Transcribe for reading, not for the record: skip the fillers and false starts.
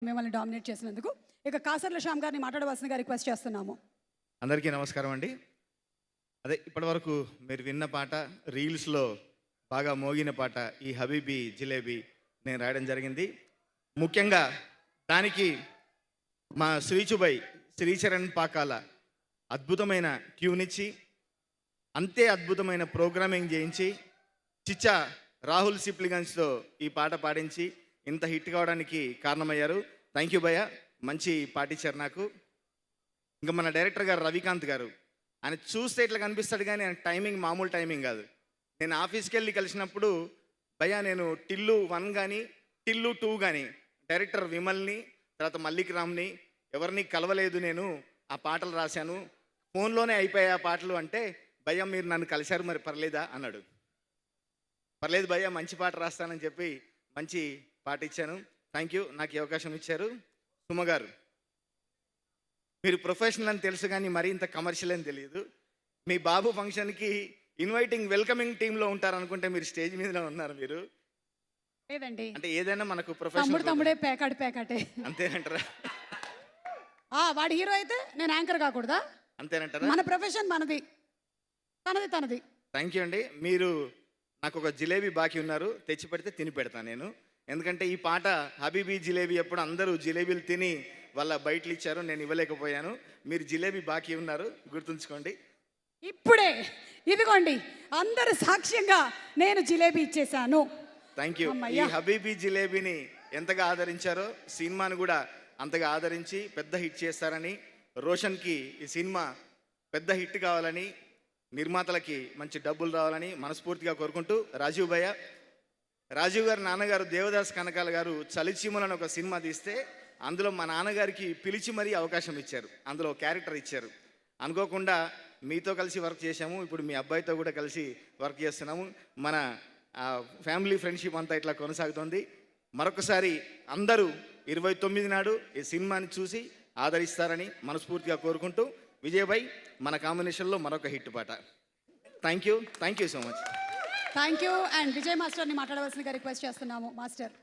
మిమ్మల్ని డామినేట్ చేసినందుకు. ఇక కాసర్ల శ్యామ్ గారిని మాట్లాడవలసిందిగా రిక్వెస్ట్ చేస్తున్నాము. అందరికీ నమస్కారం అండి. అదే ఇప్పటివరకు మీరు విన్న పాట, రీల్స్లో బాగా మోగిన పాట ఈ హబీబీ జిలేబీ నేను రాయడం జరిగింది. ముఖ్యంగా దానికి మా శ్రీచుబై శ్రీచరణ్ పాకాల అద్భుతమైన ట్యూనిచ్చి, అంతే అద్భుతమైన ప్రోగ్రామింగ్ చేయించి, చిచ్చా రాహుల్ సిప్లిగన్స్తో ఈ పాట పాడించి ఇంత హిట్ కావడానికి కారణమయ్యారు. థ్యాంక్ యూ భయ్య, మంచి పాట ఇచ్చారు నాకు. ఇంకా మన డైరెక్టర్ గారు రవికాంత్ గారు, ఆయన చూస్తే ఇట్లా కనిపిస్తాడు కానీ ఆయన టైమింగ్ మామూలు టైమింగ్ కాదు. నేను ఆఫీస్కి వెళ్ళి కలిసినప్పుడు భయ్య నేను టిల్లు 1 కానీ టిల్లు 2 కానీ డైరెక్టర్ విమల్ని తర్వాత మల్లిక్ రామ్ని ఎవరిని కలవలేదు, నేను ఆ పాటలు రాశాను, ఫోన్లోనే అయిపోయాయి ఆ పాటలు అంటే, భయ్య మీరు నన్ను కలిశారు మరి పర్లేదా అన్నాడు. పర్లేదు భయ్య, మంచి పాట రాస్తానని చెప్పి మంచి పాట ఇచ్చాను. థ్యాంక్ యూ, నాకు ఈ అవకాశం ఇచ్చారు. సుమ గారు, మీరు ప్రొఫెషనల్ అని తెలుసు కానీ మరీ ఇంత కమర్షియల్ అని తెలియదు. మీ బాబు ఫంక్షన్కి ఇన్వైటింగ్ వెల్కమింగ్ టీంలో ఉంటారనుకుంటే మీరు స్టేజ్ మీదనే ఉన్నారు. మీరు లేదండి, అంటే ఏదైనా మనకు ప్రొఫెషనల్ తమ్ముడే పేకాటే అంతేనంటారా? వాడి హీరో అయితే నేను యాంకర్ కాకూడదా? అంతేనంటారా? మన ప్రొఫెషన్ మనది, తనది. థ్యాంక్ యూ అండి. మీరు నాకు ఒక జిలేబీ బాకీ ఉన్నారు, తెచ్చి పెడితే తిని పెడతాను నేను. ఎందుకంటే ఈ పాట హబీబీ జిలేబీ ఎప్పుడు అందరూ జిలేబీలు తిని వాళ్ళ బయటలు ఇచ్చారు, నేను ఇవ్వలేకపోయాను. మీరు జిలేబీ బాకీ ఉన్నారు, గుర్తుంచుకోండి. ఇప్పుడే ఇదిగోండి అందరు సాక్ష్యంగా నేను జిలేబీ ఇచ్చేసాను. Thank you. ఈ హబీబీ జిలేబీని ఎంతగా ఆదరించారో సినిమాను కూడా అంతగా ఆదరించి పెద్ద హిట్ చేస్తారని, రోషన్కి ఈ సినిమా పెద్ద హిట్ కావాలని, నిర్మాతలకి మంచి డబ్బులు రావాలని మనస్ఫూర్తిగా కోరుకుంటూ, రాజీవ్ గారి నాన్నగారు దేవదాస్ కనకాల గారు చలిచీమలను ఒక సినిమా తీస్తే అందులో మా నాన్నగారికి పిలిచి మరీ అవకాశం ఇచ్చారు, అందులో క్యారెక్టర్ ఇచ్చారు. అనుకోకుండా మీతో కలిసి వర్క్ చేశాము, ఇప్పుడు మీ అబ్బాయితో కూడా కలిసి వర్క్ చేస్తున్నాము. మన ఫ్యామిలీ ఫ్రెండ్షిప్ అంతా ఇట్లా కొనసాగుతుంది. మరొకసారి అందరూ 29 నాడు ఈ సినిమాని చూసి ఆదరిస్తారని మనస్ఫూర్తిగా కోరుకుంటూ, విజయ్ మన కాంబినేషన్లో మరొక హిట్ పాట. Thank you so much. Thank you. And Vijay మాస్టర్ని మాట్లాడవలసిందిగా రిక్వెస్ట్ చేస్తున్నాము. మాస్టర్